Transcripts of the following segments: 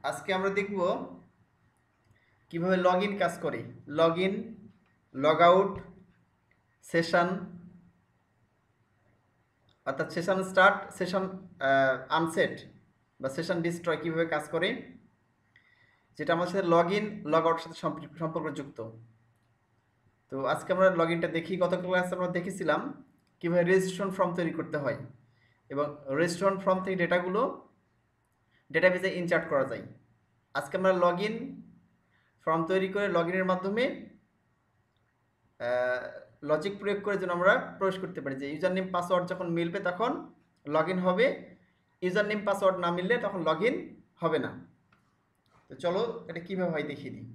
আজকে আমরা দেখব কিভাবে লগ ইন কাজ করে। Log in, log out, session, অর্থাৎ সেশন স্টার্ট, সেশন আনসেট বা সেশন ডিস্ট্রয় কীভাবে কাজ করে, যেটা আমার সাথে লগ ইন লগ আউটের সাথে সম্পর্কযুক্ত। তো আজকে আমরা লগ ইনটা দেখি। গত ক্লাসে আমরা দেখেছিলাম কীভাবে রেজিস্ট্রেশন ফর্ম তৈরি করতে হয় এবং রেজিস্ট্রেশন ফর্ম থেকে ডেটাগুলো ডেটাবেজে ইনসার্ট করা যায়। আজকে আমরা লগ ইন ফর্ম তৈরি করে লগ ইনের মাধ্যমে লজিক প্রয়োগ করে যেন আমরা প্রবেশ করতে পারি, যে ইউজার নেম পাসওয়ার্ড যখন মিলবে তখন লগ ইন হবে, ইউজার নেম পাসওয়ার্ড না মিললে তখন লগ ইন হবে না। তো চলো এটা কীভাবে হয় দেখিয়ে দিই।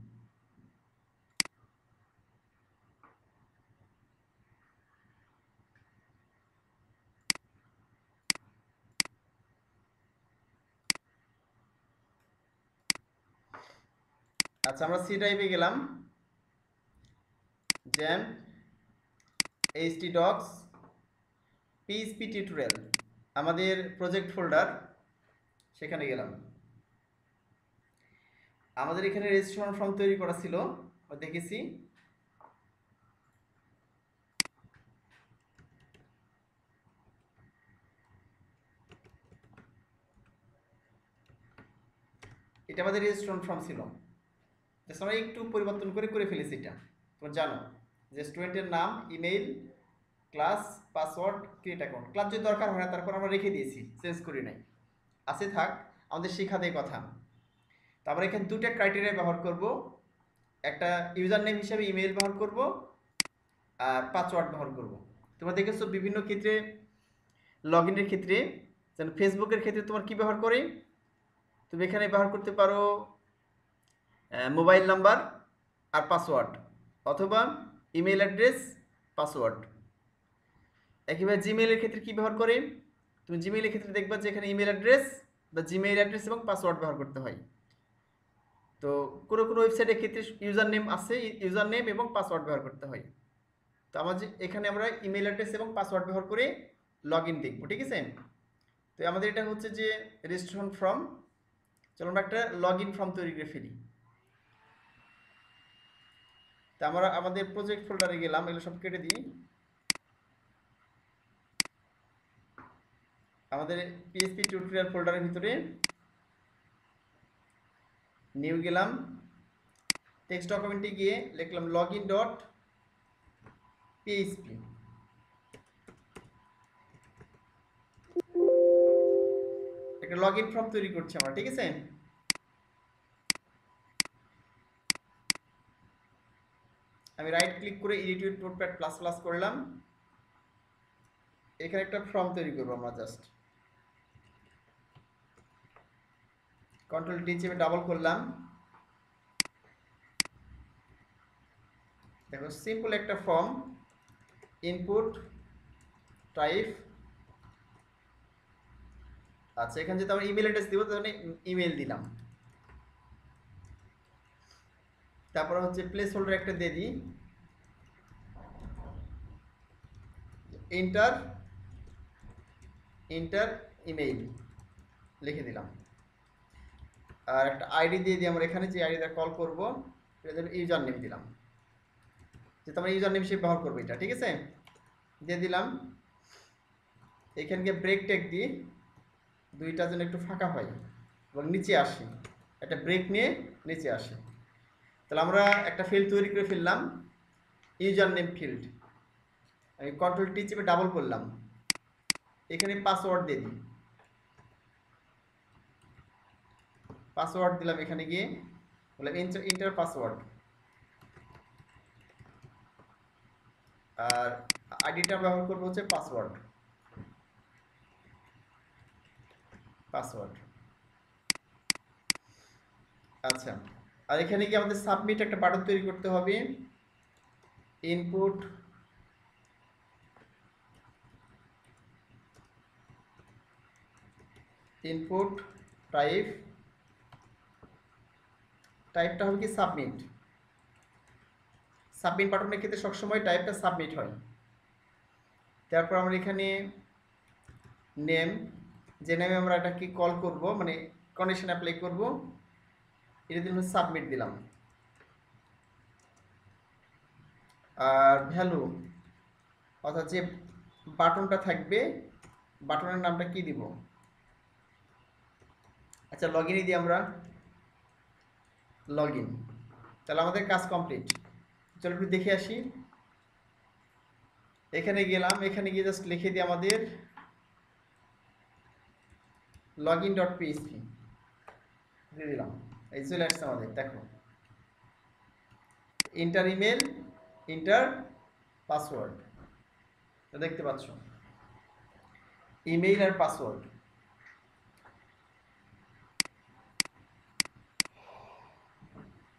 আচ্ছা, আমরা সি ড্রাইভে গেলাম, xampp HT docs PHP tutorial, আমাদের প্রজেক্ট ফোল্ডার, সেখানে গেলাম। আমাদের এখানে রেজিস্ট্রেশন ফর্ম তৈরি করা ছিল, দেখেছি। এটা আমাদের রেজিস্ট্রেশন ফর্ম ছিল, জাস্ট আমরা একটু পরিবর্তন করে ফেলেছি। এটা তোমরা জানো যে স্টুডেন্টের নাম, email, class, password, create account. Class যদি দরকার হয় না তারপর আমরা রেখে দিয়েছি, চেঞ্জ করি নাই, আছে থাক, আমাদের শেখাতে কথা। তারপরে এখানে দুটা ক্রাইটেরিয়া ব্যবহার করব, একটা ইউজার নেম হিসেবে ইমেইল ব্যবহার করব আর পাসওয়ার্ড ব্যবহার করব। তোমরা দেখেছো বিভিন্ন ক্ষেত্রে, লগ ইনের ক্ষেত্রে, যেন ফেসবুকের ক্ষেত্রে তোমার কি ব্যবহার করে, তুমি এখানে ব্যবহার করতে পারো মোবাইল নাম্বার আর পাসওয়ার্ড, অথবা ইমেল অ্যাড্রেস, পাসওয়ার্ড। একইভাবে জিমেইলের ক্ষেত্রে কি ব্যবহার করে, তুমি জিমেইলের ক্ষেত্রে দেখবা যে এখানে ইমেল অ্যাড্রেস বা জিমেইল অ্যাড্রেস এবং পাসওয়ার্ড ব্যবহার করতে হয়। তো কোনো ওয়েবসাইটের ক্ষেত্রে ইউজার নেম আছে, ইউজার নেম এবং পাসওয়ার্ড ব্যবহার করতে হয়। তো আমাদের এখানে আমরা ইমেল অ্যাড্রেস এবং পাসওয়ার্ড ব্যবহার করে লগ ইন দেখবো, ঠিক আছে। তো আমাদের এটা হচ্ছে যে রেজিস্ট্রেশন ফর্ম। চলো আমরা একটা লগ ইন ফর্ম তৈরি করে ফেলি। তো আমরা আমাদের প্রজেক্ট ফোল্ডারে গেলাম, এগুলো সব কেটে দিই। আমাদের পিএইচপি টিউটোরিয়াল ফোল্ডারের ভিতরে নিউ গেলাম, টেক্সট ডকুমেন্টে গিয়ে লিখলাম লগ ইন ডট পিএইচপি। একটা লগ ইন ফর্ম তৈরি করছি আমরা, ঠিক আছে। আমি রাইট ক্লিক করে edit with notepad plus plus করলাম, এখানে একটা ফর্ম তৈরি করবো আমরা। জাস্ট কন্ট্রোল ডি চেপে ডাবল করলাম, দেখো সিম্পল একটা ফর্ম, ইনপুট টাইপ। আচ্ছা, এখানে যেহেতু আমরা ইমেল অ্যাড্রেস দিব তাহলে ইমেল দিলাম। তারপর হচ্ছে প্লেস হোল্ডার একটা দিয়ে দিই, এন্টার এন্টার ইমেইল লিখে দিলাম। আর একটা আইডি দিয়ে দিই আমরা, এখানে যে আইডিটা কল করবো এটা জন্য ইউজার নেম দিলাম, যেহেতু আমরা ইউজার নেম হিসেবে ব্যবহার করবো এটা, ঠিক আছে। দিয়ে দিলাম। এখানকে ব্রেক টেক দিই, দুইটা যেন একটু ফাঁকা হয় এবং নিচে আসি, একটা ব্রেক নিয়ে নিচে আসি। তাহলে আমরা একটা ফিল্ড তৈরি করে ফেললাম, ইউজার নেম ফিল্ড। আমি কন্ট্রোল টি চেপে ডাবল করলাম, এখানে পাসওয়ার্ড দিয়ে দিই, পাসওয়ার্ড দিলাম। এখানে গিয়ে বললাম এন্টার পাসওয়ার্ড, আর আইডিটা ব্যবহার করবো হচ্ছে পাসওয়ার্ড। আচ্ছা, আর এখানে গিয়ে আমাদের সাবমিট একটা বাটন তৈরি করতে হবে, ইনপুট ইনপুট টাইপ, টাইপটা হবে কি সাবমিট। সাবমিট বাটনের ক্ষেত্রে সবসময় টাইপটা সাবমিট হয়। তারপর আমরা এখানে নেম, যে নেমে আমরা এটাকে কল করব, মানে কন্ডিশন অ্যাপ্লাই করব, এটা দিলাম সাবমিট দিলাম। আর ভ্যালু অর্থাৎ যে বাটনটা থাকবে বাটনের নামটা কি দিব? আচ্ছা লগইনই দিই আমরা, লগইন। তাহলে আমাদের কাজ কমপ্লিট। চলো একটু দেখে আসি। এখানে গেলাম, এখানে গিয়ে জাস্ট লিখে দিই আমাদের login.php দিয়ে দিলাম। এই চলে আসছে আমাদের, দেখো ইন্টার ইমেল, ইন্টার পাসওয়ার্ড, দেখতে পাচ্ছ ইমেইল আর পাসওয়ার্ড।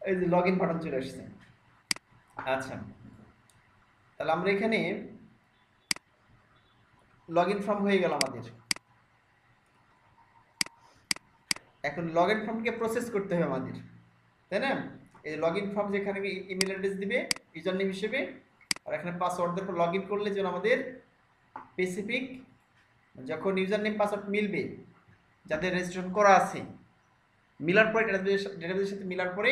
এই যে লগ ইন বাটন চলে আসছে। আচ্ছা তাহলে আমরা এখানে লগ ইন ফর্ম হয়ে গেল আমাদের। এখন লগ ইন ফর্মকে প্রসেস করতে হবে আমাদের, তাই না? এই লগ ইন ফর্ম যেখানে ইমেল অ্যাড্রেস দিবে ইউজার নেম হিসেবে, আর এখানে পাসওয়ার্ড দেওয়ার পর লগ ইন করলে যেন আমাদের স্পেসিফিক যখন ইউজার নেম পাসওয়ার্ড মিলবে যাদের রেজিস্ট্রেশন করা আছে, মিলার পরে ডেটাবেসের সাথে মিলার পরে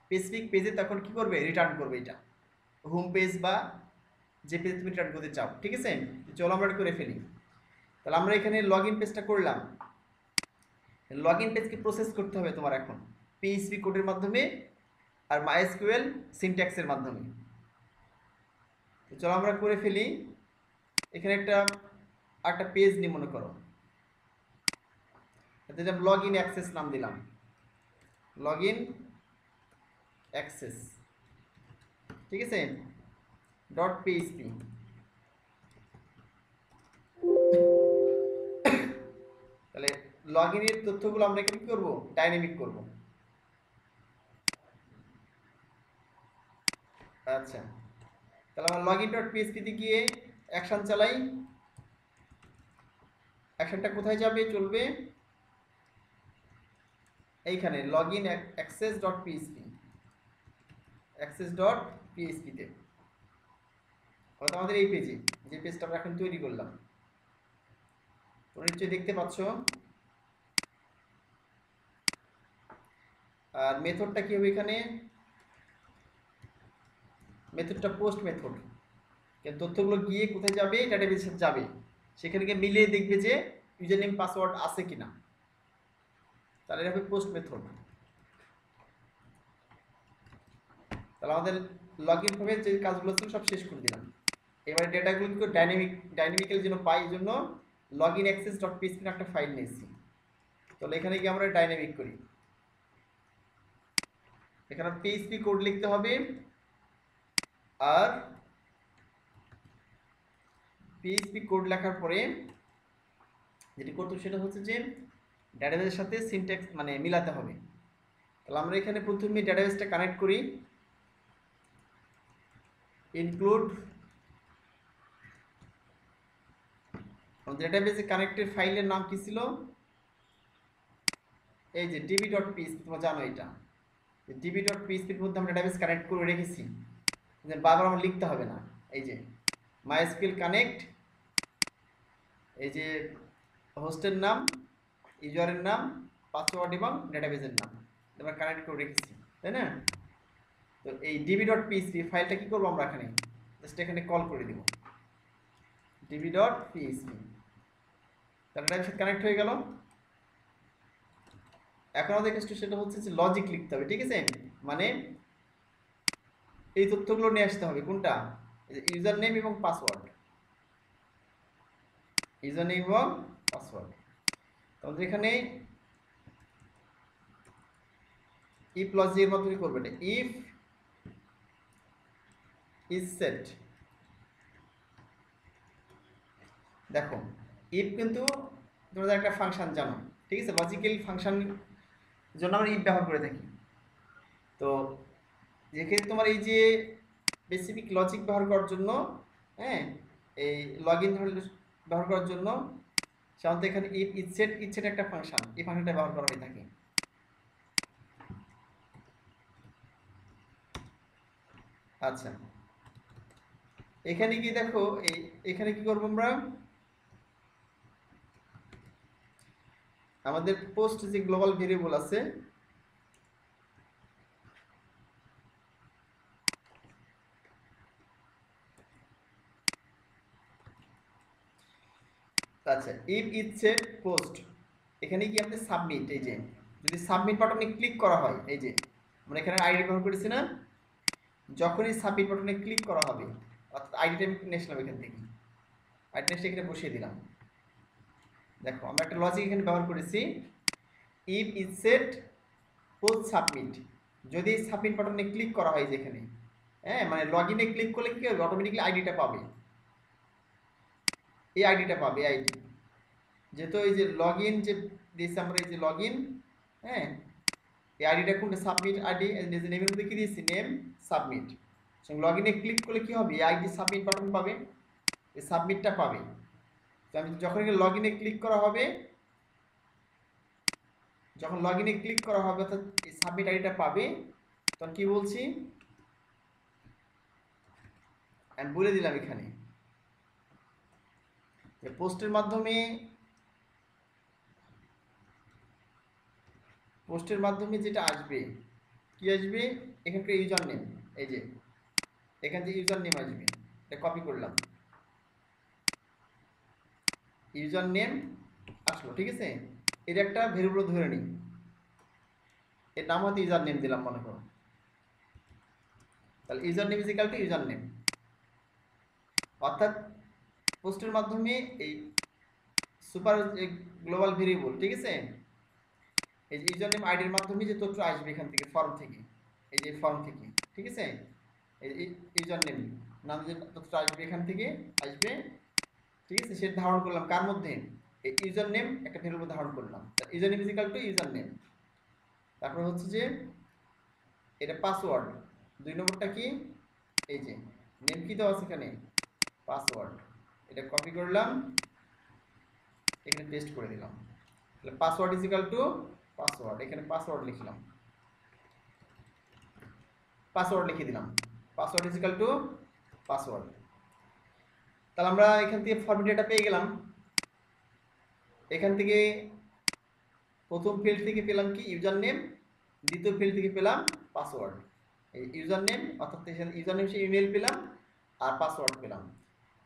স্পেসিফিক পেজে তখন কি করবে, রিটার্ন করবে এটা হোম পেজ বা যে পেজ তুমি রিটার্ন করতে চাও। ঠিক আছে, চলো আমরা করে ফেলি। তাহলে আমরা এখানে লগ ইন পেজটা করলাম। লগ ইন পেজকে প্রসেস করতে হবে তোমার এখন পিএইচপি কোডের মাধ্যমে আর মাইএসকিউএল সিনট্যাক্সের মাধ্যমে। তো চলো আমরা করে ফেলি। এখানে একটা পেজ নিয়ে মনে করো, দিলাম লগ ইন অ্যাক্সেস নাম দিলাম, লগ ইন অ্যাক্সেস। ঠিক আছে, ডট পিএইচপি। তাহলে লগ ইনের তথ্যগুলো আমরা এখানে কি করবো, ডাইনামিক করব। আচ্ছা তাহলে আমরা লগ ইন ডট পিএইচপিতে গিয়ে অ্যাকশন চালাই। অ্যাকশনটা কোথায় যাবে, চলবে এইখানে log in access dot PHP, access dot পিএইচপিতে, অর্থাৎ আমাদের এই পেজে যে পেজটা আমরা এখন তৈরি করলাম। তোমরা নিশ্চয়ই দেখতে পাচ্ছ। আর মেথডটা কি হবে এখানে, মেথডটা পোস্ট মেথড। তথ্যগুলো গিয়ে কোথায় যাবে, ডেটাবেসে যাবে, সেখানে গিয়ে মিলিয়ে দেখবে যে ইউজার নেম পাসওয়ার্ড আছে কিনা, তাহলে এটা হবে পোস্ট মেথড। তাহলে আমাদের লগ ইন ফর্মের যে কাজগুলো ছিল সব শেষ করে দিলাম। এবারে ডেটাগুলো ডাইনামিক্যালি যেন পাই, এই জন্য log in access dot PHP একটা ফাইল নিয়েছি। তাহলে এখানে গিয়ে আমরা ডাইনামিক করি। এখানে পিএইচপি কোড লিখতে হবে, আর পিএইচপি কোড লেখার পরে যেটি করতে সেটা হচ্ছে যে ডেটাবেসের সাথে সিনট্যাক্স মানে মিলাতে হবে। তাহলে আমরা এখানে প্রথমে ডেটাবেসটা কানেক্ট করি, ইনক্লুড ডেটাবেসে কানেক্টেড ফাইলের নাম কি ছিল, এই যে db.php, তোমরা জানো এটা db.php-র মধ্যে আমরা ডেটাবেস কানেক্ট করে রেখেছি, বারবার আমার লিখতে হবে না। এই যে মাইএসকিউএল কানেক্ট, এই যে হোস্টের নাম, ইউজারের নাম, পাসওয়ার্ড এবং ডেটাবেসের নাম আমরা কানেক্ট করে রেখেছি, তাই না? তো এই db.php ফাইলটা কি করবো আমরা এখানে জাস্ট এখানে কল করে দিব db.php। তাহলে এটার সাথে কানেক্ট হয়ে গেল। এখন আমাদের কাছে সেটা হচ্ছে যে লজিক লিখতে হবে। ঠিক আছে, মানে এই তথ্যগুলো নিয়ে আসতে হবে, কোনটা, ইউজার নেম এবং পাসওয়ার্ড, ইউজার নেম এবং পাসওয়ার্ড। তাহলে এখানে ইফ লজিকের মাধ্যমে করবে, এটা ইফ ইজ সেট। দেখো ইফ কিন্তু তোমরা একটা ফাংশন জানো, ঠিক আছে, লজিক্যাল ফাংশন জন্য আমরা ইফ ব্যবহার করে থাকি। তো যেক্ষেত্রে তোমার এই যে স্পেসিফিক লজিক ব্যবহার করার জন্য, হ্যাঁ, এই লগ ইন ব্যবহার করার জন্য সাধারণত এখানে ইফ ইজ সেট একটা ফাংশন, এই ফাংশনটা ব্যবহার করা হয়ে থাকে। আচ্ছা এখানে কি দেখো, এখানে কি করবো আমরা, আমাদের পোস্ট যে গ্লোবাল ভেরিয়েবল আছে আচ্ছা, ইফ ইট সেট পোস্ট, এখানে কি আপনি সাবমিট, এই যে যদি সাবমিট বাটনে ক্লিক করা হয়, এই যে আমরা এখানে আইডি ব্যবহার করেছি না, যখনই সাবমিট বাটনে ক্লিক করা হবে, অর্থাৎ আইডিটা আমি নিয়েছিলাম এখান থেকে, আইডিটা এখানে বসিয়ে দিলাম। দেখো আমরা একটা লজিক এখানে ব্যবহার করেছি, if it set post submit, যদি সাবমিট বাটনে ক্লিক করা হয় যেখানে, হ্যাঁ মানে লগ ইনে ক্লিক করলে কি হবে, অটোমেটিকলি আইডিটা পাবে, এই আইডিটা পাবে, আইডি যেহেতু এই যে লগ ইন যে দিয়েছি আমরা, এই যে লগ ইন, হ্যাঁ এই আইডিটা কোনটা, সাবমিট আইডি, নেমের মধ্যে কি দিয়েছি, নেম সাবমিট, লগ ইনে ক্লিক করলে কি হবে, এই আইডি সাবমিট বাটন পাবে, এই সাবমিটটা পাবে। তো আমি যখন লগ ইনে ক্লিক করা হবে, যখন লগ ইনে ক্লিক করা হবে অর্থাৎ এই সাবমিট আইডিটা পাবে, তখন কি বলছি আমি বলে দিলাম এখানে যে পোস্টের মাধ্যমে যেটা আসবে, কি আসবে, এখানকার ইউজার নেম, এই যে এখান থেকে ইউজার নেম আসবে, এটা কপি করলাম, ইউজার নেম আসলো, ঠিক আছে। এর একটা ভেরিয়েবল ধরে নিই, এর নাম হয়তো ইউজার নেম দিলাম মনে করো, তাহলে user name is equal to user name, অর্থাৎ পোস্টের মাধ্যমে এই সুপার গ্লোবাল ভেরিয়েবল, ঠিক আছে, এই যে ইউজার নেম আইডির মাধ্যমে যে তথ্য আসবে এখান থেকে, ফর্ম থেকে, এই যে ফর্ম থেকে, ঠিক আছে, এই ইউজার নেম নাম যে তথ্য আসবে এখান থেকে আসবে, ঠিক আছে, সেটা ধারণ করলাম কার মধ্যে, এই ইউজার নেম একটা ভেরিয়েবল ধারণ করলাম, user name is equal to user name, তারপর হচ্ছে যে এটা পাসওয়ার্ড, 2 নম্বরটা কি, এই যে নেম কি দেওয়া আছে এখানে, পাসওয়ার্ড, এটা কপি করলাম, এখানে পেস্ট করে দিলাম, তাহলে password is equal to password, এখানে পাসওয়ার্ড লিখলাম, পাসওয়ার্ড লিখে দিলাম, password is equal to password. তাহলে আমরা এখান থেকে ফর্মেট ডেটা পেয়ে গেলাম, এখান থেকে প্রথম ফিল্ড থেকে পেলাম কি ইউজার নেম, দ্বিতীয় ফিল্ড থেকে পেলাম পাসওয়ার্ড, এই ইউজার নেম অর্থাৎ ইউজার নেম সে ইমেল পেলাম আর পাসওয়ার্ড পেলাম।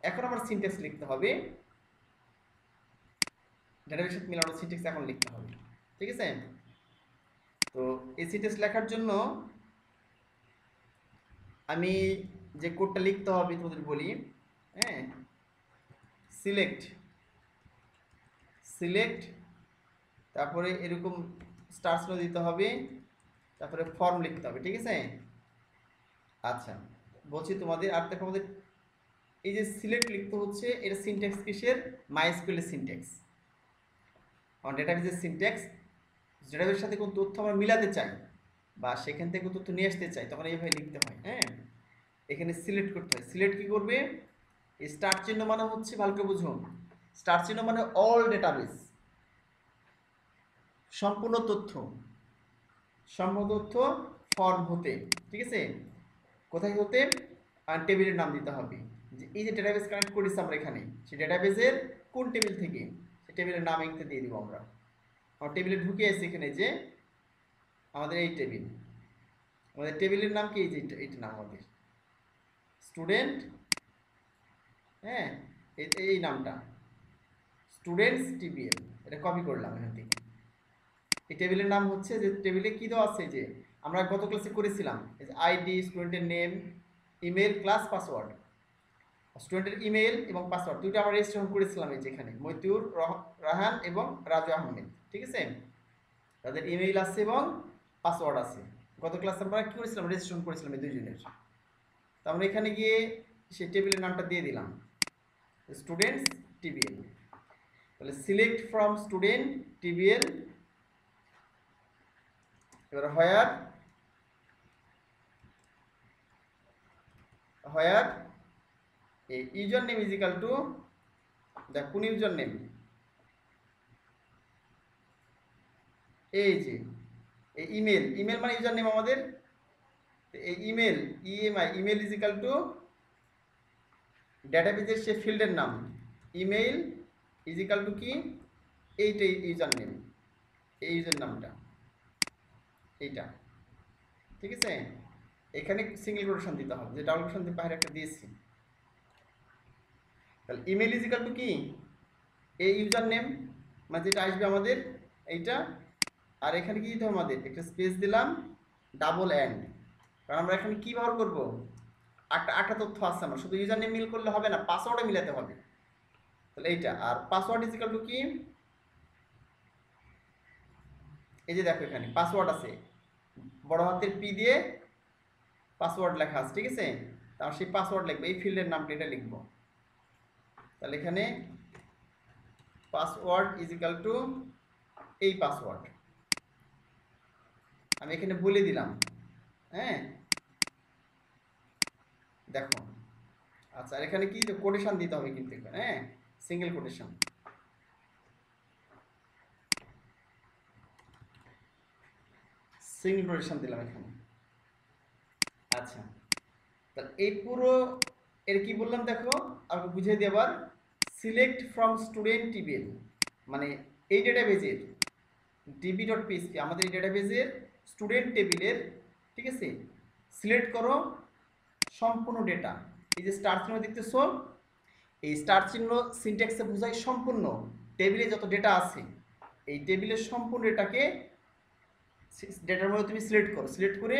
এখন আমার সিনট্যাক্স লিখতে হবে, ডেটাবেসের সাথে মিলানো সিনট্যাক্স এখন লিখতে হবে, ঠিক আছে। তো এই সিনট্যাক্স লেখার জন্য আমি যে কোডটা লিখতে হবে তোমাদের বলি, হ্যাঁ সিলেক্ট, তারপরে এরকম স্টার চিহ্ন দিতে হবে, তারপরে ফর্ম লিখতে হবে, ঠিক আছে। আচ্ছা বলছি তোমাদের, আর দেখো আমাদের এই যে সিলেক্ট লিখতে হচ্ছে, এটা সিনট্যাক্স কিসের, মাইএসকিউএল সিনট্যাক্স, আমার ডেটাবেসের সিনট্যাক্স, ডেটাবেসের সাথে কোনো তথ্য আমরা মিলাতে চাই বা সেখান থেকে তথ্য নিয়ে আসতে চাই, তখন এইভাবে লিখতে হয়, হ্যাঁ এখানে সিলেক্ট করতে হয়। সিলেক্ট কি করবে, স্টার চিহ্ন মানে হচ্ছে, ভালো করে বুঝুন, স্টার চিহ্ন মানে অল ডেটাবেস, সম্পূর্ণ তথ্য ফর্ম হতে, ঠিক আছে, কোথায় হতে, আর টেবিলের নাম দিতে হবে, যে এই যে ডেটাবেস কানেক্ট করেছি আমরা এখানে, সেই ডেটাবেসের কোন টেবিল থেকে, সেই টেবিলের নাম এখানে দিয়ে দিব আমরা, আমার টেবিলে ঢুকে এসে এখানে যে আমাদের এই টেবিল, আমাদের টেবিলের নাম কি, এই যে এইটা নাম আমাদের স্টুডেন্ট, হ্যাঁ এই নামটা স্টুডেন্টস টিবিএল, এটা কপি করলাম এখান থেকে। এই টেবিলের নাম হচ্ছে, যে টেবিলে কি দেওয়া আছে, যে আমরা গত ক্লাসে করেছিলাম, এই যে আইডি, স্টুডেন্টের নেম, ইমেল, ক্লাস, পাসওয়ার্ড, স্টুডেন্টের ইমেল এবং পাসওয়ার্ড দুটো আমরা রেজিস্ট্রেশন করেছিলাম, এই যেখানে মইতুর রাহান এবং রাজু আহমেদ, ঠিক আছে, তাদের ইমেইল আছে এবং পাসওয়ার্ড আছে। গত ক্লাসে আমরা কি করেছিলাম, রেজিস্ট্রেশন করেছিলাম এই দুইজনের। তো আমরা এখানে গিয়ে সেই টেবিলের নামটা দিয়ে দিলাম স্টুডেন্টস টিবিএল, তাহলে সিলেক্ট ফ্রম স্টুডেন্ট টিবিএল, এবার where user name is equal to, দেখ কোন ইউজার নেম, এই যে এই ইমেল মানে ইউজার নেম আমাদের, এই ইমেল ইজ ইকাল টু ডেটাবেজের সে ফিল্ডের নাম, ইমেল ইজ ইকাল টু কি, এইটাই ইউজার নেম, এই ইউজার নামটা এইটা, ঠিক আছে। এখানে সিঙ্গেল কোটেশন দিতে হবে, যে ডাবল কোটেশন দিয়ে বাইরে একটা দিয়েছি, তাহলে ইমেল ইজ ইকাল টু কি, এই ইউজার নেম মানে যেটা আসবে আমাদের এইটা, আর এখানে কি দিতে হবে আমাদের একটা স্পেস দিলাম, ডাবল এন্ড, কারণ আমরা এখানে কি ব্যবহার করব, একটা তথ্য আছে আমার, শুধু ইউজার নেম মিল করলে হবে না, পাসওয়ার্ডে মিলাতে হবে। তাহলে এইটা, আর পাসওয়ার্ড ইজ ইকাল টু কি, এই যে দেখো এখানে পাসওয়ার্ড আছে, বড় হাতের পি দিয়ে পাসওয়ার্ড লেখা আছে, ঠিক আছে। তাহলে সেই পাসওয়ার্ড লিখবো, এই ফিল্ডের নামটা এটা লিখবো। তাহলে এখানে পাসওয়ার্ড ইজ ইকাল টু এই পাসওয়ার্ড আমি এখানে বলে দিলাম। হ্যাঁ দেখো, আচ্ছা আর এখানে কি কোটেশন দিতে হবে কিন্তু এখানে, হ্যাঁ সিঙ্গেল কোটেশন, সিঙ্গেল কোটেশন দিলাম এখানে। আচ্ছা তাহলে এই পুরো এর কি বললাম দেখো, আমাকে বুঝিয়ে দিই আবার। সিলেক্ট ফ্রম স্টুডেন্ট টেবিল, মানে এই ডেটাবেজের db.php আমাদের এই ডেটাবেজের স্টুডেন্ট টেবিলের, ঠিক আছে, সিলেক্ট করো সম্পূর্ণ ডেটা। এই যে স্টার চিহ্ন দেখতেছো, এই স্টার চিহ্ন সিনট্যাক্সে বোঝায় সম্পূর্ণ টেবিলে যত ডেটা আছে, এই টেবিলের সম্পূর্ণ ডেটাকে, ডেটার মধ্যে তুমি সিলেক্ট করো, সিলেক্ট করে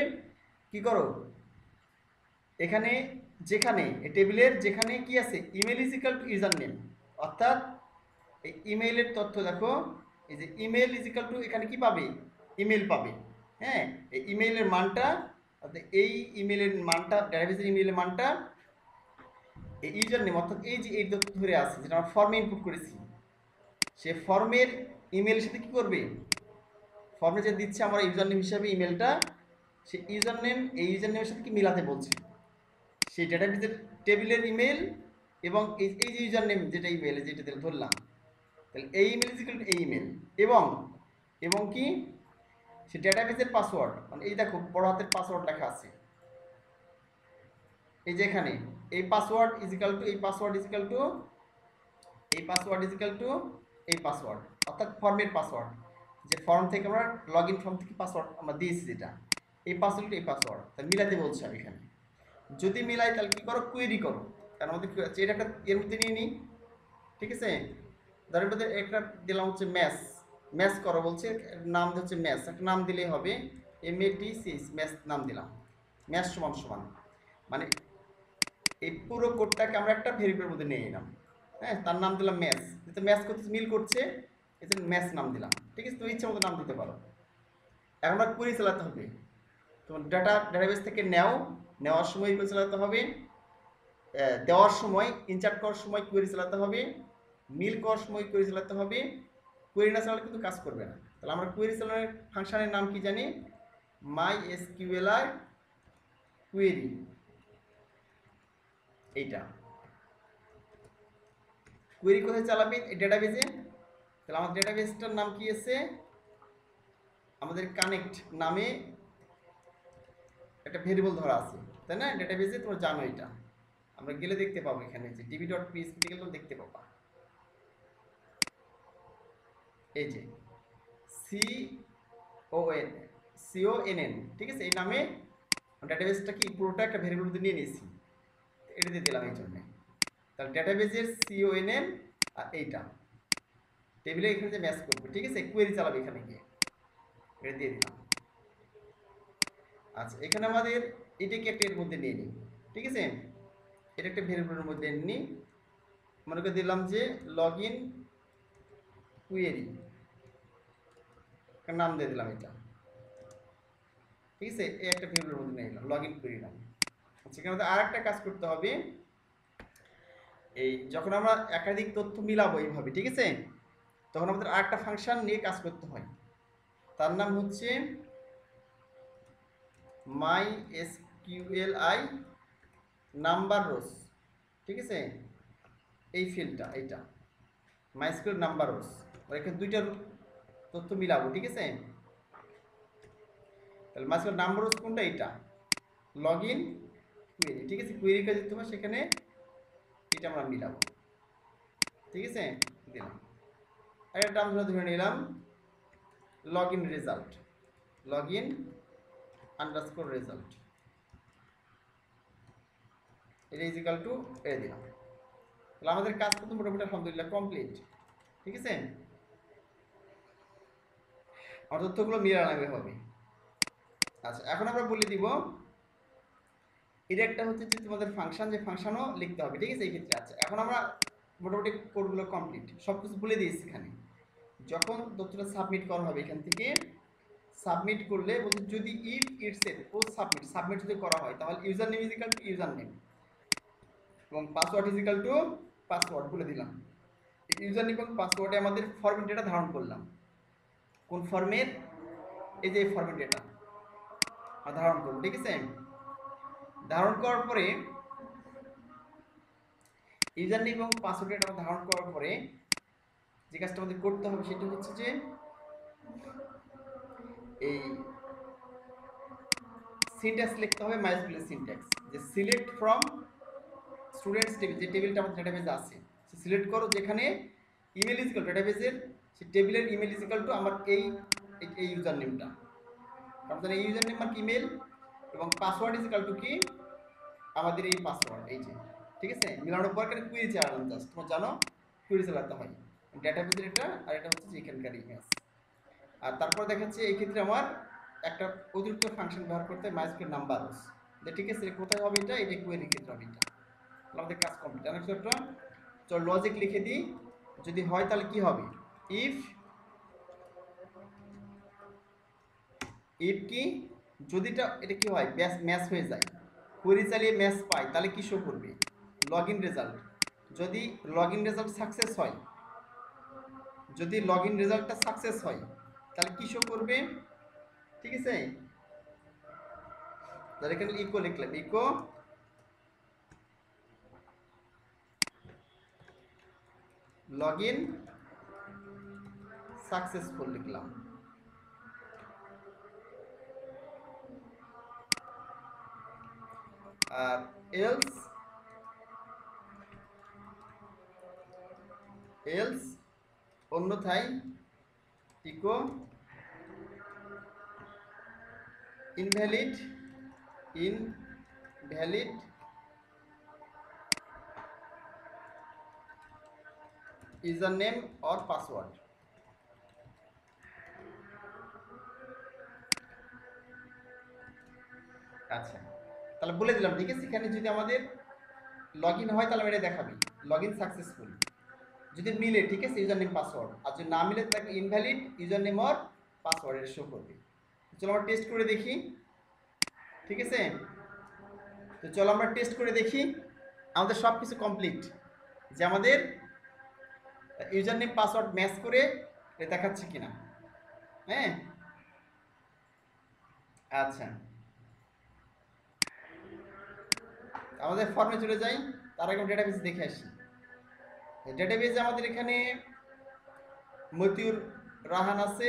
কি করো, এখানে যেখানে টেবিলের যেখানে কি আছে email is equal to user name, অর্থাৎ এই ইমেইলের তথ্য দেখো, এই যে ইমেল ইজ ইকাল টু এখানে কি পাবে, ইমেল পাবে। হ্যাঁ এই ইমেইলের মানটা, অর্থাৎ এই ইমেইলের মানটা, ডেটাবেসের ইমেইলের মানটা এই ইউজার নেম, অর্থাৎ এই যে এই তথ্য ধরে আছে যেটা আমরা ফর্মে ইনপুট করেছি, সে ফর্মের ইমেইলের সাথে কি করবে, ফর্মে যে দিচ্ছে আমরা ইউজার নেম হিসাবে ইমেলটা, সে ইউজার নেম এই ইউজার নেমের সাথে কি মিলাতে বলছে, সেই ডেটাবেসের টেবিলের ইমেল এবং এই যে ইউজার নেম যেটা ইমেল যেটা ধরলাম, তাহলে এই ইমেল ইজ ইকুয়াল টু এই ইমেল, এবং এবং কি সে ডেটাবেসের পাসওয়ার্ড, মানে এই দেখো বড় হাতের পাসওয়ার্ড লেখা আছে, এই যে এখানে এই পাসওয়ার্ড ইজ ইকুয়াল টু এই পাসওয়ার্ড ইজ ইকুয়াল টু এই পাসওয়ার্ড ইজ ইকুয়াল টু এই পাসওয়ার্ড, অর্থাৎ ফর্মের পাসওয়ার্ড, যে ফর্ম থেকে আমরা লগ ইন ফর্ম থেকে পাসওয়ার্ড আমরা দিয়েছি যেটা, এই পাসওয়ার্ড এই পাসওয়ার্ড তাই মিলাতে বলছি আমি এখানে। যদি মিলাই তাহলে কি করো, কুয়েরি করো, কারণ আমাদের এটা একটা এর মধ্যে নিয়ে নিই, ঠিক আছে। ধরেন মধ্যে একটা দিলাম হচ্ছে ম্যাথ, ম্যাথ করো বলছে, নাম হচ্ছে ম্যাথ, একটা নাম দিলেই হবে, MATC ম্যাথ নাম দিলাম, ম্যাথ সমান সমান, মানে এই পুরো কোডটাকে আমরা একটা ভেরিয়েবলের মধ্যে নিয়ে নিলাম। হ্যাঁ তার নাম দিলাম ম্যাথ, যেহেতু ম্যাথ করতে মিল করছে এই জন্য ম্যাথ নাম দিলাম, ঠিক আছে। তুমি ইচ্ছে মতো নাম দিতে পারো। এখন আমরা কুয়েরি চালাতে হবে, তোমার ডেটাবেস থেকে নেওয়ার সময় কুয়েরি চালাতে হবে, দেওয়ার সময় ইনসার্ট করার সময় কোয়েরি চালাতে হবে, মিল করার সময় কোয়েরি চালাতে হবে, কোয়েরি না চালালে কিন্তু কাজ করবে না। তাহলে আমরা কোয়েরি চালানোর ফাংশনের নাম কি জানি, MySQLi কোয়েরি, এইটা কোয়েরি কোথায় চালাবে, এই ডেটাবেজে। তাহলে আমার ডেটাবেসটার নাম কি আছে, আমাদের কানেক্ট নামে একটা ভেরিয়েবল ধরা আছে, তাই না, ডেটাবেসে তোমরা জানো এটা, আমরা গেলে দেখতে পাবো এখানে যে db.php গেলেও দেখতে পাবো, এই যে CONN, ঠিক আছে, এই নামে ডেটাবেসটা কি পুরোটা একটা ভেরিয়েবল মধ্যে নিয়ে নিয়েছি, এটা দিয়ে দিলাম এই জন্য। তাহলে ডেটাবেসের CONN আর এইটা টেবিলে এখানে যে ম্যাচ করবে, ঠিক আছে, কোয়েরি চালাবে এখানে গিয়ে, এটা দিয়ে দিলাম। আচ্ছা এখানে আমাদের এটাকে একটা এর মধ্যে নিয়ে নিই, ঠিক আছে, এটা একটা ভেরিয়েবলের মধ্যে নিই, মনে করে দিলাম যে লগ ইন কোয়েরি, নাম দিয়ে দিলাম এটা, ঠিক আছে, এই একটা ভেরিয়েবলের মধ্যে নিয়ে নিলাম লগ ইন কোয়েরি নাম। সেখানে আর একটা কাজ করতে হবে, এই যখন আমরা একাধিক তথ্য মিলাবো এইভাবে, ঠিক আছে, তখন আমাদের আরেকটা ফাংশন নিয়ে কাজ করতে হয়, তার নাম হচ্ছে MySQLi নাম্বার রোস, ঠিক আছে, এই ফিল্ডটা এইটা MySQL নাম্বার রোস, এখানে দুইটা তথ্য মিলাবো, ঠিক আছে। তাহলে MySQL নাম্বার রোস কোনটা, এইটা লগ ইন কোয়েরি, ঠিক আছে, কোয়েরি কাজ দিতে হবে, সেখানে এটা আমরা মিলাবো, ঠিক আছে, দিলাম। আর একটা আমরা ধরে নিলাম log in result, log in underscore result, এটা ইজ ইকাল টু এ দিলাম। তাহলে আমাদের কাজ কিন্তু মোটামুটি আলহামদুলিল্লাহ কমপ্লিট। ঠিক আছে, আর তথ্যগুলো মিলানামে হবে। আচ্ছা, এখন আমরা বলে দিব এটা একটা হচ্ছে যে তোমাদের ফাংশন, যে ফাংশনও লিখতে হবে, ঠিক আছে এই ক্ষেত্রে। আচ্ছা, এখন আমরা মোটামুটি কোডগুলো কমপ্লিট, সব কিছু বলে দিয়েছি এখানে। যখন তথ্যটা সাবমিট করা হবে, এখান থেকে সাবমিট করলে বলছে যদি if it's a post submit, submit যদি করা হয় তাহলে user name is equal to user name এবং password is equal to password বলে দিলাম। ইউজার নেম এবং পাসওয়ার্ডে আমাদের ফরম্যাট ডেটা ধারণ করলাম। কোন ফর্মের? এই যে ফরম্যাট ডেটা ধারণ করব, ঠিক আছে। ধারণ করার পরে ইউজার নেম এবং পাসওয়ার্ড ডেটা ধারণ করার পরে যে কাজটা আমাদের করতে হবে সেটা হচ্ছে যে এই সিনট্যাক্স লিখতে হবে, মাইস্কুলের সিনট্যাক্স, যে সিলেক্ট ফ্রম স্টুডেন্টস টেবিল, যে টেবিলটা আমাদের ডেটাবেজে আছে সে সিলেক্ট করো, যেখানে ইমেল ইজ ইকাল টু ডেটাবেজের সেই টেবিলের ইমেল ইজ ইকাল টু আমার এই এই ইউজার নেমটা, আমাদের এই ইউজার নেম মানে ইমেল, এবং পাসওয়ার্ড ইজ ইকাল টু কি আমাদের এই পাসওয়ার্ড, এই যে, ঠিক আছে। মিলানোর পর এখানে কুইরি চালালাম, জাস্ট তোমরা জানো কুইরি চালাতে হয় ডেটাবেজের এটা, আর এটা হচ্ছে এখানকার ইমেজ। আর তারপর দেখাচ্ছে এই ক্ষেত্রে আমার একটা অতিরিক্ত ফাংশন ব্যবহার করতে হয়, মাইস্কুল নাম্বার, ঠিক আছে। কোথায় হবে এটা? এটা কুয়েরির ক্ষেত্রে হবে। এটা আমাদের কাজ কমপ্লিট। অনেক ছোট্ট চল লজিক লিখে দিই, যদি হয় তাহলে কি হবে? ইফ ইফ কি যদিটা এটা কি হয় ম্যাচ হয়ে যায়, কুয়েরি চালিয়ে ম্যাচ পাই তাহলে কি শো করবে? Log in result. যদি লগ ইন রেজাল্ট সাকসেস হয়, যদি লগ ইন রেজাল্টটা সাকসেস হয় তাহলে কি শো করবে? ঠিক আছে, তাহলে এখানে ইকো লিখলাম, ইকো লগ ইন সাকসেসফুল লিখলাম। আর এলস এলস অন্যথায় echo invalid user name or password. আচ্ছা, তাহলে বলে দিলাম, ঠিক আছে। এখানে যদি আমাদের লগ ইন হয় তাহলে এটা দেখাবি লগ ইন সাকসেসফুল, যদি মিলে, ঠিক আছে, ইউজার নেম পাসওয়ার্ড, আর যদি না মিলে তাকে invalid user name or password এটা শো করবে। চলো আমরা টেস্ট করে দেখি, ঠিক আছে। তো চলো আমরা টেস্ট করে দেখি আমাদের সব কিছু কমপ্লিট, যে আমাদের ইউজার নেম পাসওয়ার্ড ম্যাচ করে দেখাচ্ছে কিনা। হ্যাঁ, আচ্ছা, আমাদের ফর্মে চলে যাই, তার আগে ডেটাবেস দেখে আসি। ডেটাবেসে আমাদের এখানে মতিউর রাহান আছে।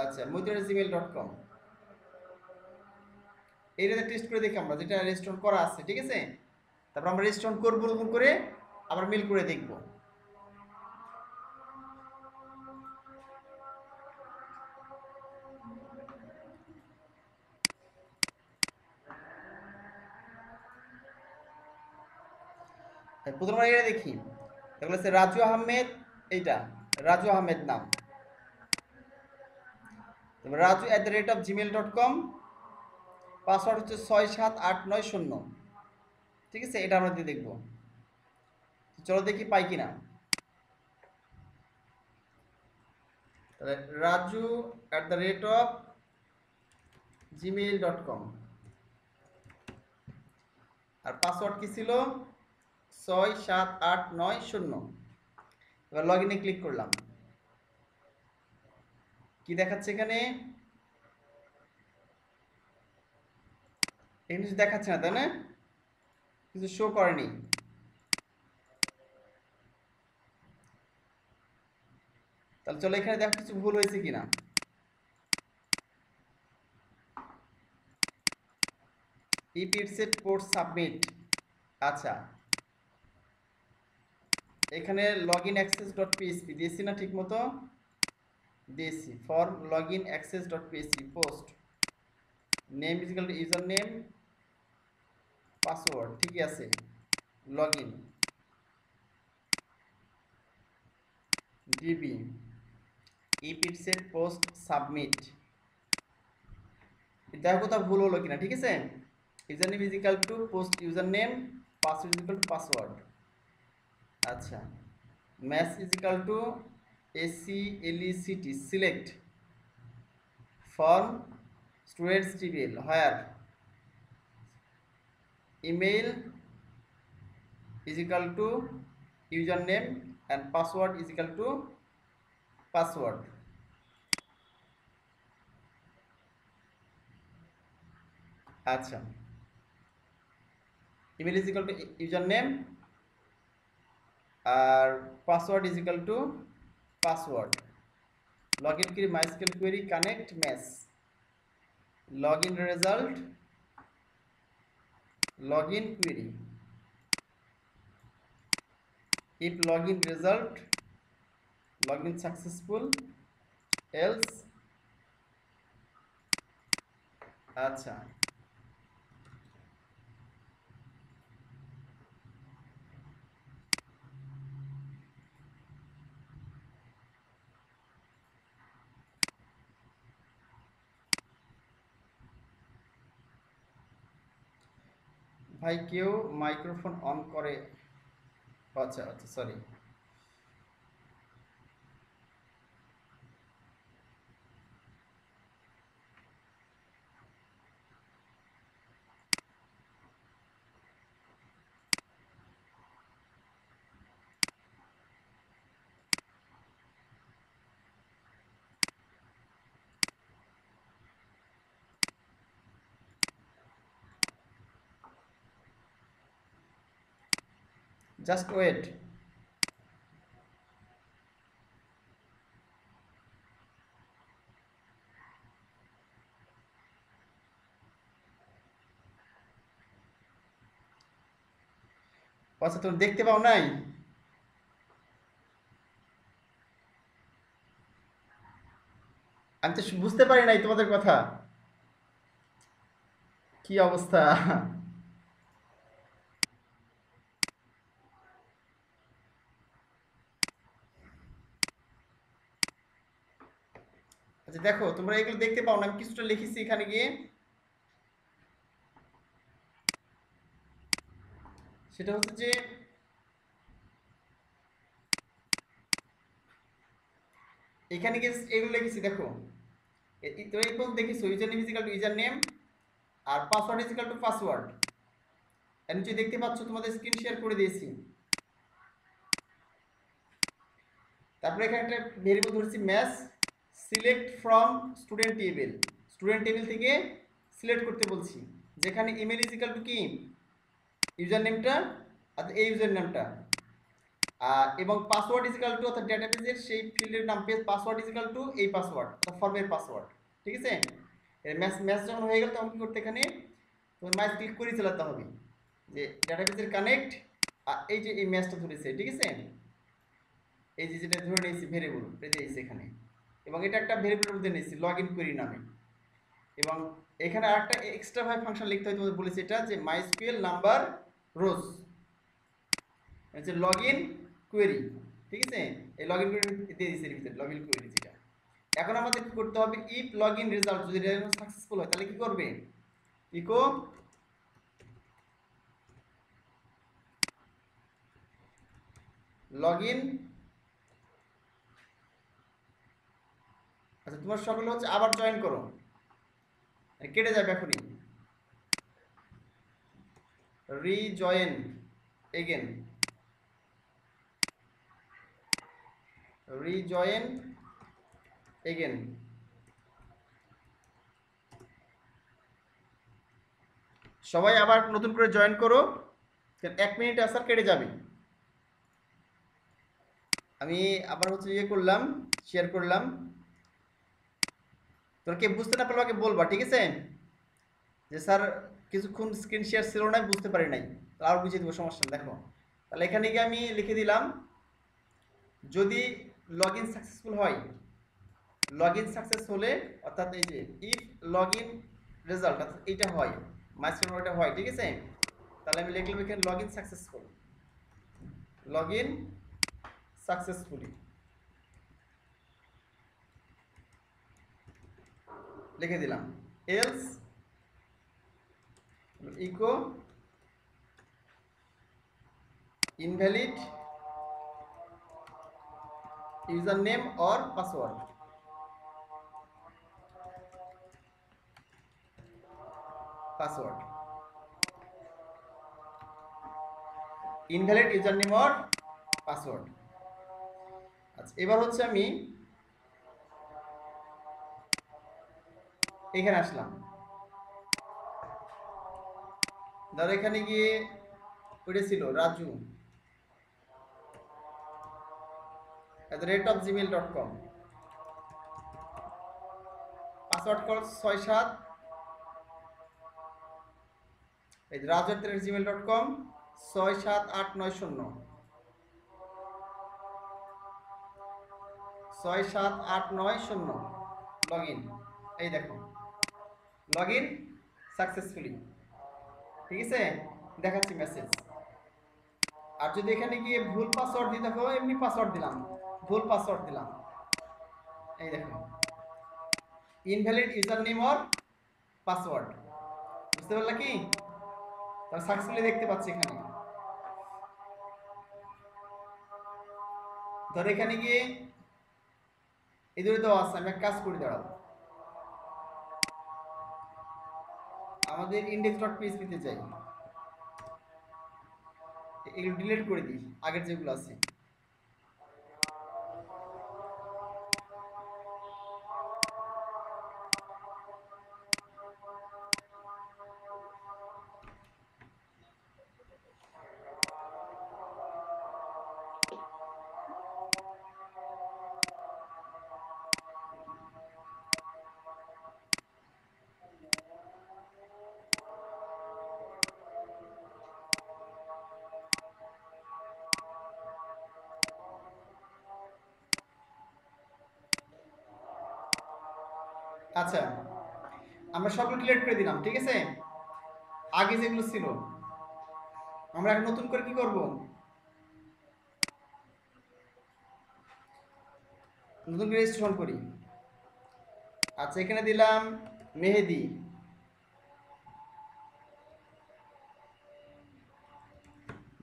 আচ্ছা, mutiur@gmail.com, এইটাতে টেস্ট করে দেখি আমরা, যেটা রেজিস্ট্রেশন করা আছে, ঠিক আছে। তারপর আমরা রেজিস্ট্রেশন করবো নতুন করে, আবার মেল করে দেখব। প্রথম আমরা এটা দেখি, এগুলো হচ্ছে রাজু আহমেদ, এইটা রাজু আহমেদ নাম, raju@gmail.com, পাসওয়ার্ড হচ্ছে 67890, ঠিক আছে। এটা আমরা দিয়ে দেখবো, চলো দেখি পাই কিনা। তাহলে raju@gmail.com, আর পাসওয়ার্ড কি ছিল? 67890। এবার লগ ইনে ক্লিক করলাম, কি দেখাচ্ছে এখানে? এখানে কিছু দেখাচ্ছে না, তাই না? কিছু শো করেনি। তাহলে চলো এখানে দেখো কিছু ভুল হয়েছে কিনা। If it's A port submit, আচ্ছা, এখানে লগইন অ্যাক্সেস ডট পিএসপি দিয়েছি না? ঠিক মতো দিয়েছি। Form login access dot PSP, post name is equal to user name, password ঠিকই আছে, login. db if it said post submit, দেখো কোথাও ভুল হলো কিনা, ঠিক আছে। User name is equal to post user name, password is equal to password. আচ্ছা, match is equal to ACLECT select form students table where email is equal to username and password is equal to password. আচ্ছা, email is equal to username আর password is equal to password. login query MySQL query connect match, login result login query, if login result login successful else। আচ্ছা, ভাই কেউ microphone on করে, আচ্ছা আচ্ছা sorry. Just wait. আচ্ছা, তুমি দেখতে পাও নাই? আমি তো বুঝতে পারি নাই তোমাদের কথা, কি অবস্থা। আচ্ছা দেখো, তোমরা এগুলো দেখতে পাও না, আমি কিছুটা লিখেছি এখানে গিয়ে, সেটা হচ্ছে যে এখানে গিয়ে এগুলো লিখেছি দেখো, তোমরা এই পর্যন্ত দেখেছো user name is equal to user name আর password is equal to password. এর নিচে দেখতে পাচ্ছ, তোমাদের স্ক্রিন শেয়ার করে দিয়েছি। তারপরে এখানে একটা ভেরিয়েবল ধরেছি match select from student table, student table থেকে সিলেক্ট করতে বলছি, যেখানে ইমেল ইজ ইকাল টু কি ইউজার নেমটা আর এই ইউজার নেমটা, এবং পাসওয়ার্ড ইজ ইকাল টু অর্থাৎ ডেটাবেজের সেই ফিল্ডের নাম, page password is equal two এই পাসওয়ার্ড অর্থাৎ ফর্মের পাসওয়ার্ড, ঠিক আছে। ম্যাচ ম্যাচ যখন হয়ে গেল তখন কি করতে, এখানে তোমার ম্যাচ ক্লিক করে চালাতে হবে, যে ডেটাবেজের কানেক্ট আর এই যে এই ম্যাচটা ধরেছে, ঠিক আছে, এই যে যেটা ধরে নিয়েছি ভেরিয়েবল পেয়েছি এখানে, এবং এটা একটা ভেরিয়েবলের মধ্যে নিয়েছি লগ ইন কোয়েরি নামে। এবং এখানে আরেকটা এক্সট্রা ভাবে ফাংশন লিখতে হয়, তোমাদের বলেছি এটা যে মাইস্কুয়েল নাম্বার রোজ হচ্ছে লগ ইন কোয়েরি, ঠিক আছে। এই লগ ইন কোয়েরি দিয়ে দিয়েছি এর ভিতরে লগ ইন কোয়েরি যেটা। এখন আমাদের কি করতে হবে, ইফ লগ ইন রেজাল্ট যদি সাকসেসফুল হয় তাহলে কি করবে, ইকো লগ ইন। আচ্ছা, তোমার সকলে হচ্ছে আবার জয়েন করো, কেটে যাবে এখনই, রিজয়েন এগেন, রিজয়েন এগেন। সবাই আবার নতুন করে জয়েন করো, 1 মিনিট আসার কেটে যাবে। আমি আবার হচ্ছে ইয়ে করলাম, শেয়ার করলাম, তোর কে বুঝতে না পারলে আমাকে বলবা, ঠিক আছে, যে স্যার কিছুক্ষণ স্ক্রিন শেয়ার ছিল না, বুঝতে পারি নাই, আর বুঝিয়ে দেবো, সমস্যা। দেখো তাহলে এখানে গিয়ে আমি লিখে দিলাম, যদি লগ ইন সাকসেসফুল হয়, লগ ইন সাকসেস হলে অর্থাৎ এই যে ইফ লগ ইন রেজাল্ট অর্থাৎ এইটা হয়, মাইস্কুয়েল এটা হয়, ঠিক আছে, তাহলে আমি লিখলাম এখানে log in successful, log in successfully, লিখে দিলাম else echo invalid user name or password. Password invalid user name or password. আচ্ছা, এবার হচ্ছে আমি এখানে আসলাম, ধরো এখানে গিয়ে ওইটা ছিল রাজু @gmail.com, পাসওয়ার্ড কল 67, এই রাজু@gmail.com 67890 67890 লগ ইন। এই দেখো লগ ইন সাকসেসফুলি, ঠিক আছে, দেখাচ্ছি মেসেজ। আর যদি এখানে গিয়ে ভুল পাসওয়ার্ড দিতে থাকো, এমনি পাসওয়ার্ড দিলাম, ভুল পাসওয়ার্ড দিলাম, এই দেখো invalid user name or password. বুঝতে পারলা কি? তাহলে সাকসেসফুলি দেখতে পাচ্ছি এখানে। ধর এখানে গিয়ে এই দুটো দেওয়া আছে, আমি এক কাজ করে দাঁড়াবো, আমাদের index.php তে যাই, এগুলো ডিলিট করে দিই আগের যেগুলো আছে। আচ্ছা, আমরা সবগুলো ডিলিট করে দিলাম, ঠিক আছে। আগে যেগুলো ছিল আমরা এখন নতুন করে কি করব, নতুন করে রেজিস্ট্রেশন করি। আচ্ছা, এখানে দিলাম মেহেদি,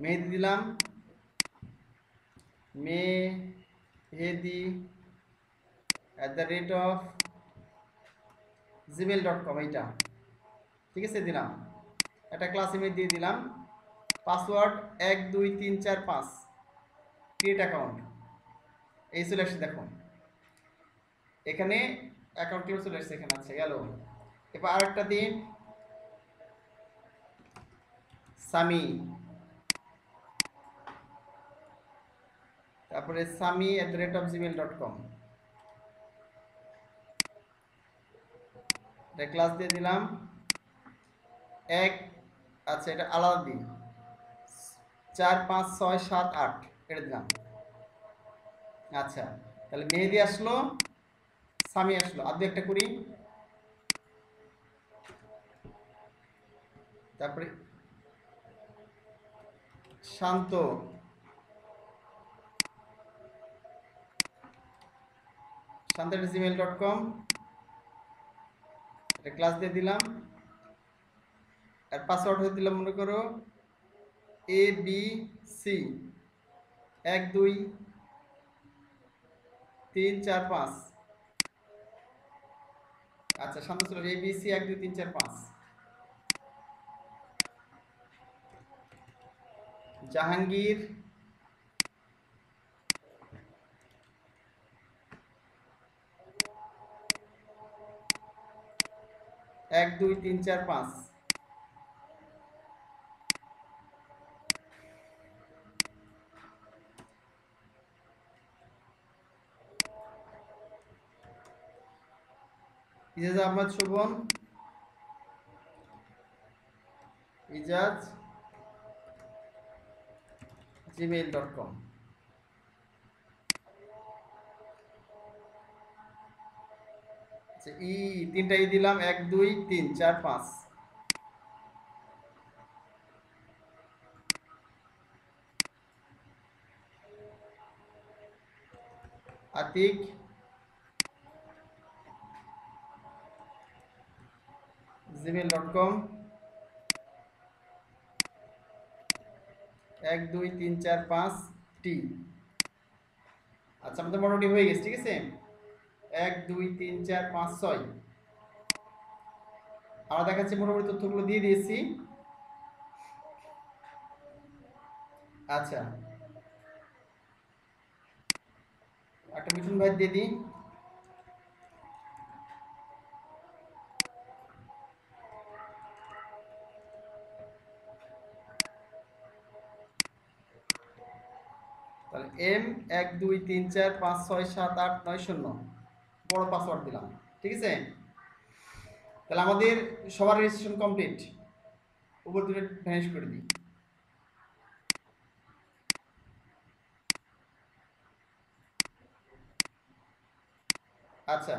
মেহেদি দিলাম, মেহেদি @gmail.com, এইটা ঠিক আছে, দিলাম একটা ক্লাস ইমেজ দিয়ে দিলাম, পাসওয়ার্ড 12345, ক্রিয়েট অ্যাকাউন্ট, এই চলে আসছে দেখো এখানে অ্যাকাউন্ট ক্লিয়ার চলে আসছে, এখানে আছে গেল। এবার আরেকটা দিন সামি, তারপরে sami@gmail.com, এটা ক্লাস দিয়ে দিলাম এক। আচ্ছা, এটা আলাদা দিন 4 5 6 7 8 এটা দিলাম। আচ্ছা, তাহলে মেহেদি আসলো, সামি আসলো, আর দু একটা করি, তারপরে শান্ত, শান্ত@gmail.com, এটা ক্লাস দিয়ে দিলাম। আর পাসওয়ার্ড হয়ে দিলাম মনে করো ABC 1 2 3 4 5। আচ্ছা, শান্ত ছিল ABC 1 2 3 4 5। জাহাঙ্গীর, এক দুই তিন চার পাঁচ। ইজাজ আহমদ শোভন, ইজাজ gmail.com। আচ্ছা, তিনটাই দিলাম 1 2 3 4 5। আতিক, gmail.com 1 2 3 4 5 টি। আচ্ছা আমাদের মোটামুটি হয়ে গেছে, ঠিক আছে। 1 2 3 4 5 6 আমরা দেখাচ্ছি মোটামুটি তথ্যগুলো দিয়ে দিয়েছি। আচ্ছা একটা মিঠুন ভাই দিয়ে দিই। তাহলে এম 1 2 3 4 5 6 7 8 9 0 বড় পাসওয়ার্ড দিলাম, ঠিক আছে। তাহলে আমাদের সবার রেজিস্ট্রেশন কমপ্লিট। উপর দুটো ভ্যানিশ করে দিই। আচ্ছা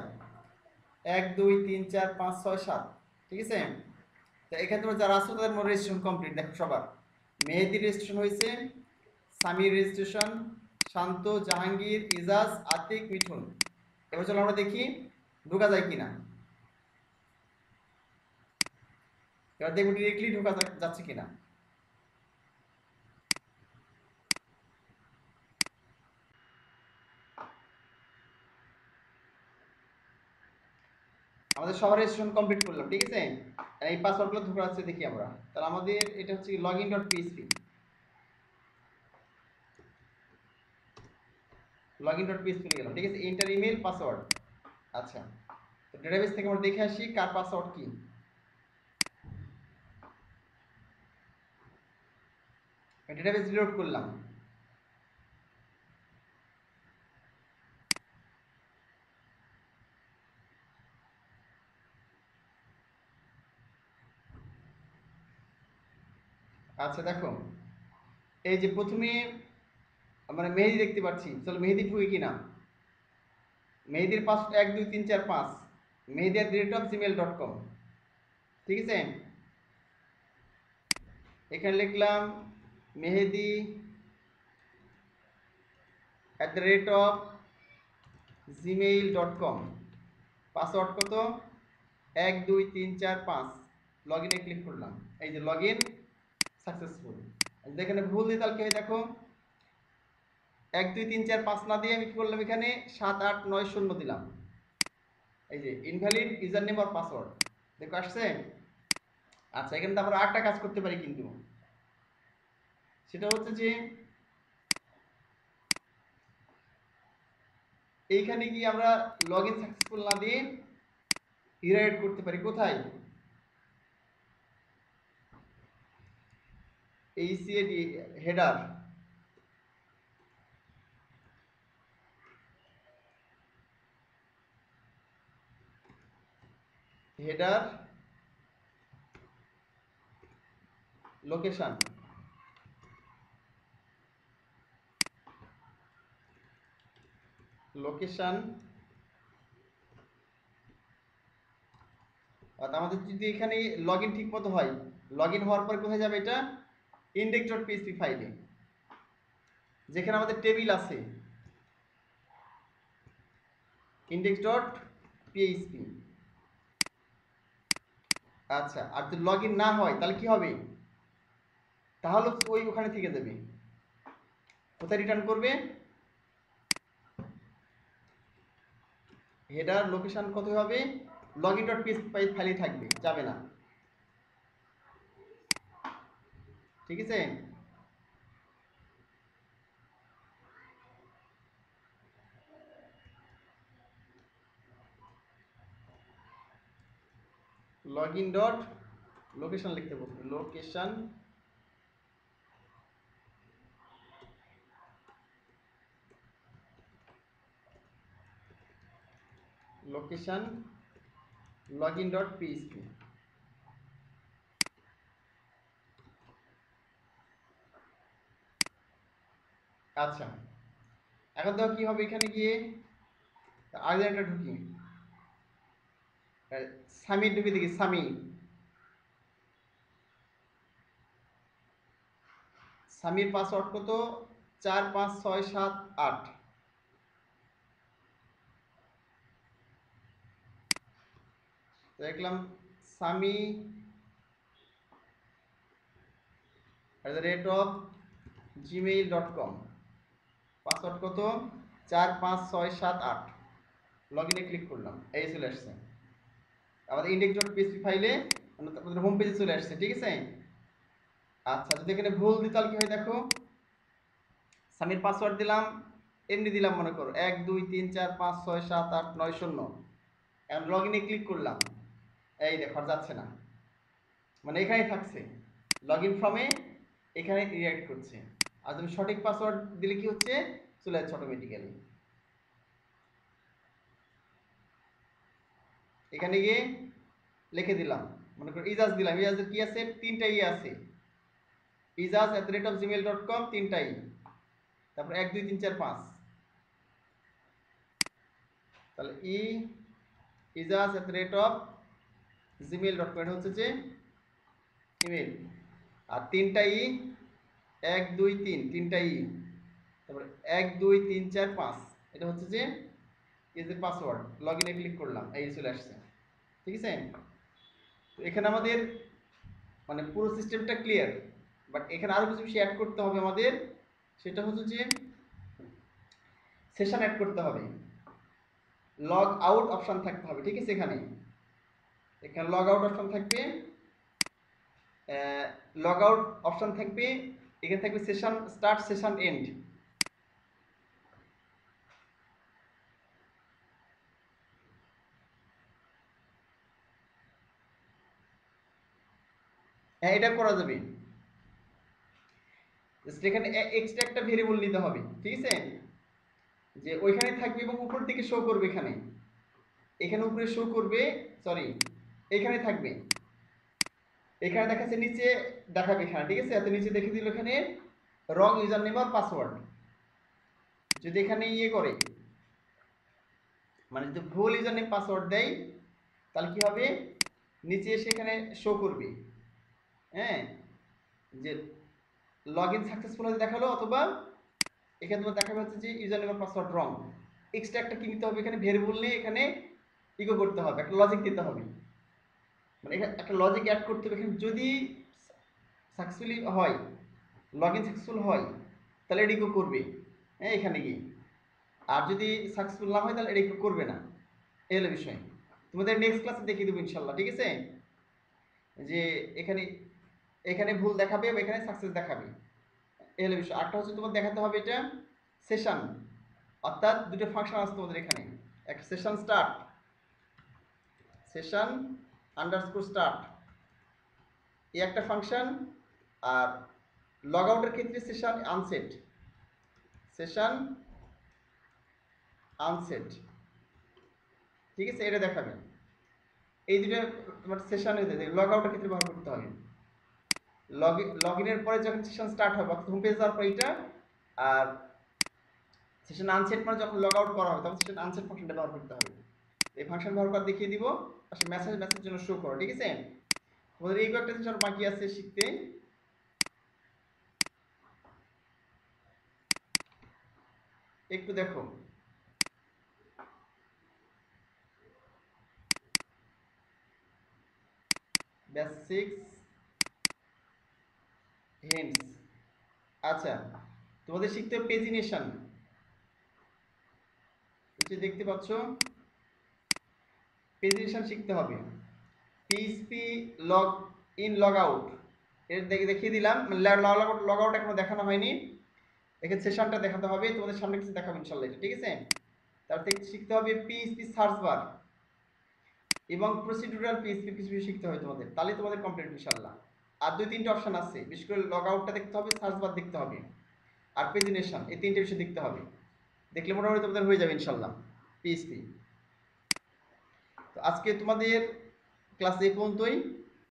1 2 3 4 5 6 7, ঠিক আছে। তো এখানে তোমরা যারা আছো তাদের মোট রেজিস্ট্রেশন কমপ্লিট। দেখো সবার মেহেদির রেজিস্ট্রেশন হয়েছে, সামির রেজিস্ট্রেশন, শান্ত, জাহাঙ্গীর, ইজাজ, আতিক, মিঠুন। এবার চলো আমরা দেখি ঢোকা যায় কিনা। এবার দেখবো ডিরেক্টলি ঢোকা যাচ্ছে কিনা। আমাদের সবার রেজিস্ট্রেশন কমপ্লিট করলাম, ঠিক আছে। এই পাসওয়ার্ডগুলো ঢোকা যাচ্ছে দেখি আমরা। তাহলে আমাদের এটা হচ্ছে login.php, login.php গেলাম, ঠিক আছে। Enter email password. আচ্ছা তো ডেটাবেস থেকে আমরা দেখে আসি কার পাসওয়ার্ড কি। ডেটাবেস রিলোড করলাম। আচ্ছা দেখো এই যে প্রথমে মানে মেহেদি দেখতে পাচ্ছি। চলো মেহেদি ঢুকে কিনা। মেহেদির পাসওয়ার্ড 1 2 3 4 5 mehdi@gmail.com, ঠিক আছে। এখানে লিখলাম মেহেদি @gmail.com। পাসওয়ার্ড কত? 1 2 3 4 5। লগ ইনে ক্লিক করলাম। এই যে লগ ইন সাকসেসফুল। যেখানে ভুল দিয়ে তাহলে কি হয় দেখো 1 2 3 4 5 না দিয়ে আমি কি করলাম এখানে 7 8 9 0 দিলাম। এই যে ইনভ্যালিড ইউজার নেম আর পাসওয়ার্ড দেখো আসছে। আচ্ছা এখানে তো আমরা আরেকটা কাজ করতে পারি কিন্তু, সেটা হচ্ছে যে এইখানে কি আমরা লগ ইন সাকসেসফুল না দিয়ে রিরাইট করতে পারি। কোথায়? এইচএডি হেডার, হেডার লোকেশন, লোকেশন। আমাদের যদি এখানে লগ ইন ঠিক মতো হয়, লগ ইন হওয়ার পর কোথায় যাবে এটা? index.php ফাইলে, যেখানে আমাদের টেবিল আছে index.php। আচ্ছা আর যদি লগ ইন না হয় তাহলে কি হবে? তাহলে ওই ওখানে থেকে যাবে। কোথায় রিটার্ন করবে? হেডার লোকেশন কত হবে? login.php ফাইলে থাকবে, যাবে না, ঠিক আছে। লগইন ডট লোকেশন লিখতে বলবে, লোকেশন লোকেশন login.php। আচ্ছা এখন দেখো কি হবে এখানে গিয়ে। আগে একটা ঢুকি, সামি ঢুকে দেখি সামি, সামির পাসওয়ার্ড কত? 4 5 6 7 8। দেখলাম সামি @gmail.com। পাসওয়ার্ড কত? 45678। লগ ইনে ক্লিক করলাম, এই চলে আসছে আমাদের index.php ফাইলে, আপনাদের হোম পেজে চলে আসছে। ঠিক আছে। আচ্ছা, যদি এখানে ভুল দিই তাহলে কি হয় দেখো, সামির পাসওয়ার্ড দিলাম, এমনি দিলাম মনে করো 1 2 3 4 5 6 7 8 9 0। এখন লগ ইনে ক্লিক করলাম, এই দেখো আর যাচ্ছে না, মানে এখানেই থাকছে, লগ ইন ফর্মে এখানে রিঅ্যাক্ট করছে। আর তুমি সঠিক পাসওয়ার্ড দিলে কি হচ্ছে, চলে যাচ্ছে অটোমেটিক্যালি। এখানে গিয়ে লিখে দিলাম, মনে করো ইজাজ দিলাম, ইজাজের কি আছে, তিনটা ই আছে, izaz@gmail.com, তিনটাই, তারপর 1 2 3 4 5, তাহলে izaz@gmail.com এটা হচ্ছে যে ইমেল, আর তিনটা 1 2 3, তিনটা তারপর 1 2 3 4 5 এটা হচ্ছে যে ইজের পাসওয়ার্ড। লগ ইনে ক্লিক করলাম, এই চলে আসছে। ঠিক আছে। তো এখানে আমাদের মানে পুরো সিস্টেমটা ক্লিয়ার, বাট এখানে আরো কিছু অ্যাড করতে হবে আমাদের, সেটা হচ্ছে যে সেশন অ্যাড করতে হবে, লগ আউট অপশন থাকতে হবে। ঠিক আছে। এখানে লগ আউট অপশন থাকবে, লগ আউট অপশন থাকবে, এখানে থাকবে সেশন স্টার্ট, সেশন এন্ড। হ্যাঁ, এটা করা যাবে, জাস্ট এখানে এক্সট্রা একটা ভেরিয়েবল নিতে হবে। ঠিক আছে, যে ওইখানে থাকবে এবং উপর দিকে শো করবে, এখানে উপরে শো করবে, সরি এখানে থাকবে, এখানে দেখাচ্ছে, নিচে দেখাবে এখানে। ঠিক আছে, এত নিচে দেখে দিল এখানে রং ইউজার নেম আর পাসওয়ার্ড। যদি এখানে করে, মানে যদি ভুল ইউজার নেম পাসওয়ার্ড দেয়, তাহলে কি হবে, নিচে এসে এখানে শো করবে, হ্যাঁ, যে লগ ইন সাকসেসফুল হয়ে দেখালো, অথবা এখানে তোমার দেখাবে হচ্ছে যে ইউজার নেম আর পাসওয়ার্ড রং। এক্সট্রা একটা কি নিতে হবে, এখানে ভেরিয়েবল নিয়ে এখানে ইকো করতে হবে, একটা লজিক দিতে হবে, মানে এখানে একটা লজিক অ্যাড করতে হবে। এখানে যদি সাকসেসফুলি হয়, লগ ইন সাকসেসফুল হয়, তাহলে এটা ইকো করবে, হ্যাঁ, এখানে গিয়ে। আর যদি সাকসেসফুল না হয়, তাহলে এটা ইকো করবে না। এই হলো বিষয়, তোমাদের নেক্সট ক্লাসে দেখিয়ে দেবো ইনশাল্লাহ। ঠিক আছে, যে এখানে এখানে ভুল দেখাবে, এখানে সাকসেস দেখাবে, এই হলো বিষয়। আরেকটা হচ্ছে তোমার দেখাতে হবে এটা সেশন, অর্থাৎ দুটো ফাংশন আছে তোমাদের এখানে, একটা session start, session underscore start, এই একটা ফাংশন, আর লগ আউটের ক্ষেত্রে সেশন আনসেট, সেশন আনসেট। ঠিক আছে, এটা দেখাবে, এই দুটো তোমার সেশন লগ আউটের ক্ষেত্রে ব্যবহার করতে হবে। লগ ইনের পরে যখন সেশন স্টার্ট হবে, অর্থাৎ হোম পেজ যাওয়ার পর এটা, আর সেশন আনসেট মানে যখন লগ আউট করা হবে, তখন সেশন আনসেট ফাংশনটা ব্যবহার করতে হবে। এই ফাংশন ব্যবহার করে দেখিয়ে দিব, আসলে মেসেজ জন্য শো করো। ঠিক আছে, তোমাদের এই কয়েকটা জিনিস বাকি আছে শিখতে। একটু দেখো, বেসিক্স হেন্স। আচ্ছা, তোমাদের শিখতে হবে পেজিনেশন, দেখতে পাচ্ছ, পেজিনেশন শিখতে হবে। PHP log in log out, এর দেখিয়ে দিলাম, লগ আউট এখনো দেখানো হয়নি, এখানে সেশনটা দেখাতে হবে, তোমাদের সামনে কিছু দেখাবো ইনশাআল্লাহ। ঠিক আছে, তারপর থেকে শিখতে হবে পিএইচপি সার্চ বার এবং প্রসিডিউরাল পিএইচপি কিছু শিখতে হবে তোমাদের, তাহলে তোমাদের কমপ্লিট ইনশাআল্লাহ। আর 2 3টে অপশন আছে, বিশেষ করে লগ আউটটা দেখতে হবে, সার্চ বার দেখতে হবে, আর পেজিনেশন, এই 3টে বিষয় দেখতে হবে। দেখলে মোটামুটি তোমাদের হয়ে যাবে ইনশাআল্লাহ পিএইচপি। তো আজকে তোমাদের ক্লাস এই পর্যন্তই।